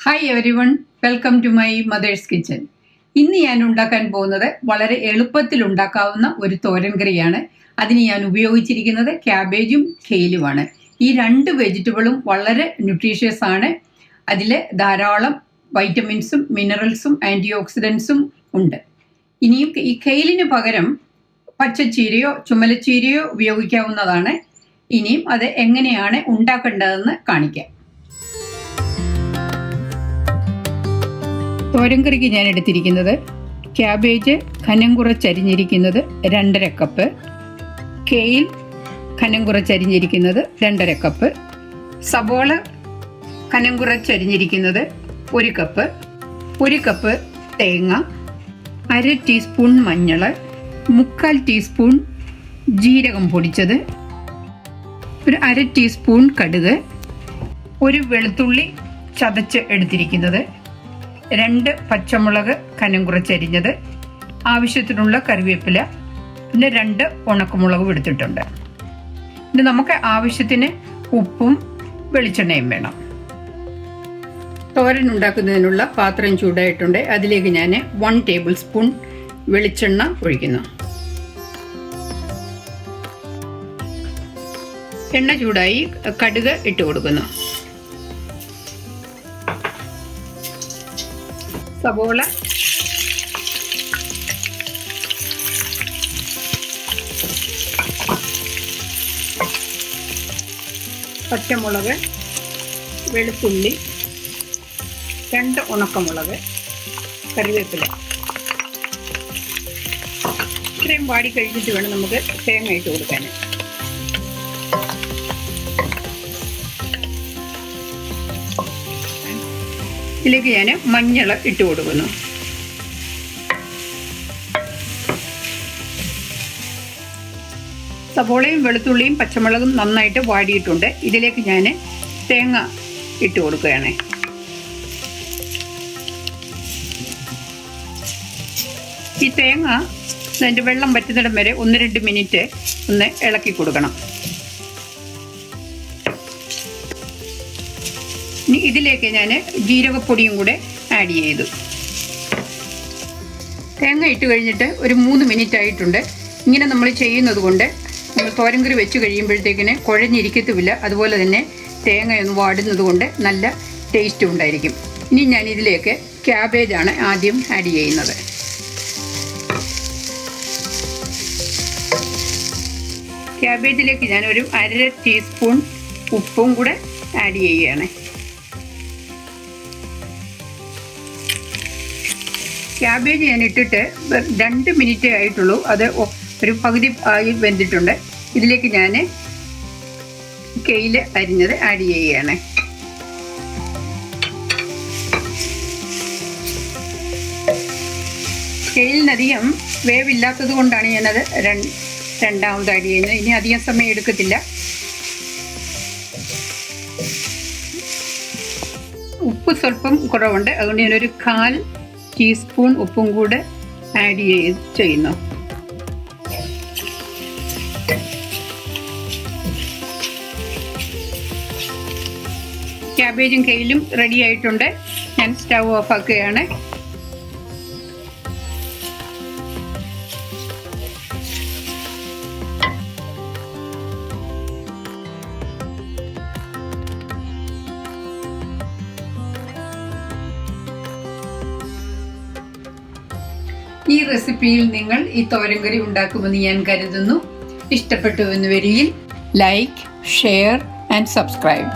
Hi everyone, welcome to my mother's kitchen. ഇന്ന് ഞാൻ ഉണ്ടാക്കാൻ പോകുന്നത് വളരെ എളുപ്പത്തിൽ ഉണ്ടാക്കാവുന്ന ഒരു തോരൻ കറിയാണ്. അതിന് ഞാൻ ഉപയോഗിച്ചിരിക്കുന്നത് ക്യാബേജും കെയിലുമാണ്. ഈ രണ്ട് വെജിറ്റബിളും വളരെ ന്യൂട്രീഷ്യസ് ആണ്. അതിൽ ധാരാളം വൈറ്റമിൻസും മിനറൽസും ആൻറ്റി ഓക്സിഡൻസും ഉണ്ട്. ഇനിയും ഈ കെയിലിന് പകരം പച്ചച്ചീരയോ ചുമലച്ചീരയോ ഉപയോഗിക്കാവുന്നതാണ്. ഇനിയും അത് എങ്ങനെയാണ് ഉണ്ടാക്കേണ്ടതെന്ന് കാണിക്കാം. തോരൻ കറിക്ക് ഞാൻ എടുത്തിരിക്കുന്നത് ക്യാബേജ് കനം കുറച്ചരിഞ്ഞിരിക്കുന്നത് 2.5 കപ്പ്, കെയിൽ കനം കുറച്ചരിഞ്ഞിരിക്കുന്നത് 2.5 കപ്പ്, സബോള കനം കുറച്ചരിഞ്ഞിരിക്കുന്നത് 1 കപ്പ്, 1 കപ്പ് തേങ്ങ, 1/2 ടീസ്പൂൺ മഞ്ഞൾ, 1/4 ടീസ്പൂൺ ജീരകം പൊടിച്ചത്, 1/2 ടീസ്പൂൺ കടുക്, 1 വെളുത്തുള്ളി ചതച്ച് എടുത്തിരിക്കുന്നത്, 2 പച്ചമുളക് കനം കുറച്ചരിഞ്ഞത്, ആവശ്യത്തിനുള്ള കറിവേപ്പില, പിന്നെ 2 ഉണക്കമുളകും എടുത്തിട്ടുണ്ട്. ഇനി നമുക്ക് ആവശ്യത്തിന് ഉപ്പും വെളിച്ചെണ്ണയും വേണം. തോരൻ ഉണ്ടാക്കുന്നതിനുള്ള പാത്രം ചൂടായിട്ടുണ്ട്. അതിലേക്ക് ഞാൻ 1 ടേബിൾ സ്പൂൺ വെളിച്ചെണ്ണ ഒഴിക്കുന്നു. എണ്ണ ചൂടായി കടുക് ഇട്ട് കൊടുക്കുന്നു. സബോള, പച്ചമുളക്, വെളുത്തുള്ളി, 2 ഉണക്കമുളക്, കറിവേപ്പില ഇത്രയും വാടി കഴിഞ്ഞിട്ട് വേണം നമുക്ക് തേങ്ങ ഇട്ട് കൊടുക്കാൻ. ഇതിലേക്ക് ഞാൻ മഞ്ഞൾ ഇട്ട് കൊടുക്കുന്നു. സവോളയും വെളുത്തുള്ളിയും പച്ചമുളകും നന്നായിട്ട് വാടിയിട്ടുണ്ട്. ഇതിലേക്ക് ഞാൻ തേങ്ങ ഇട്ട് കൊടുക്കുകയാണ്. ഈ തേങ്ങ അതിൻ്റെ വെള്ളം വറ്റുന്നിടം വരെ 1-2 മിനിറ്റ് ഒന്ന് ഇളക്കി കൊടുക്കണം. ഇനി ഇതിലേക്ക് ഞാൻ ജീരകപ്പൊടിയും കൂടെ ആഡ് ചെയ്തു. തേങ്ങ ഇട്ട് കഴിഞ്ഞിട്ട് ഒരു 3 മിനിറ്റ് ആയിട്ടുണ്ട്. ഇങ്ങനെ നമ്മൾ ചെയ്യുന്നത് കൊണ്ട് നമ്മൾ തോരൻ കറി വെച്ച് കഴിയുമ്പോഴത്തേക്കിന് കുഴഞ്ഞിരിക്കത്തുമില്ല. അതുപോലെ തന്നെ തേങ്ങയൊന്ന് വാടുന്നത് കൊണ്ട് നല്ല ടേസ്റ്റും ഉണ്ടായിരിക്കും. ഇനി ഞാൻ ഇതിലേക്ക് ക്യാബേജാണ് ആദ്യം ആഡ് ചെയ്യുന്നത്. ക്യാബേജിലേക്ക് ഞാൻ ഒരു 1/2 ടീസ്പൂൺ ഉപ്പും കൂടെ ആഡ് ചെയ്യുകയാണ്. ക്യാബേജ് ഞാൻ ഇട്ടിട്ട് 2 മിനിറ്റേ ആയിട്ടുള്ളൂ. അത് ഒരു പകുതി ആയി വെന്തിട്ടുണ്ട്. ഇതിലേക്ക് ഞാൻ കെയിൽ അരിഞ്ഞത് ആഡ് ചെയ്യുകയാണ്. കെയിലിനധികം വേവില്ലാത്തത് കൊണ്ടാണ് ഞാനത് രണ്ടാമത് ആഡ് ചെയ്യുന്നത്. ഇനി അധികം സമയം എടുക്കത്തില്ല. ഉപ്പ് സ്വല്പം കുറവുണ്ട്. അതുകൊണ്ട് ഞാനൊരു 1/4 ടീസ്പൂൺ ഉപ്പും കൂടെ ആഡ് ചെയ്യുന്നു. ക്യാബേജും കെയിലും റെഡി ആയിട്ടുണ്ട്. ഞാൻ സ്റ്റവ് ഓഫ് ആക്കുകയാണ്. ഈ റെസിപ്പിയിൽ നിങ്ങൾ ഈ തോരൻ കറി ഉണ്ടാക്കുമെന്ന് ഞാൻ കരുതുന്നു. ഇഷ്ടപ്പെട്ടു എന്ന് വരികിൽ ലൈക്ക്, ഷെയർ ആൻഡ് സബ്സ്ക്രൈബ്.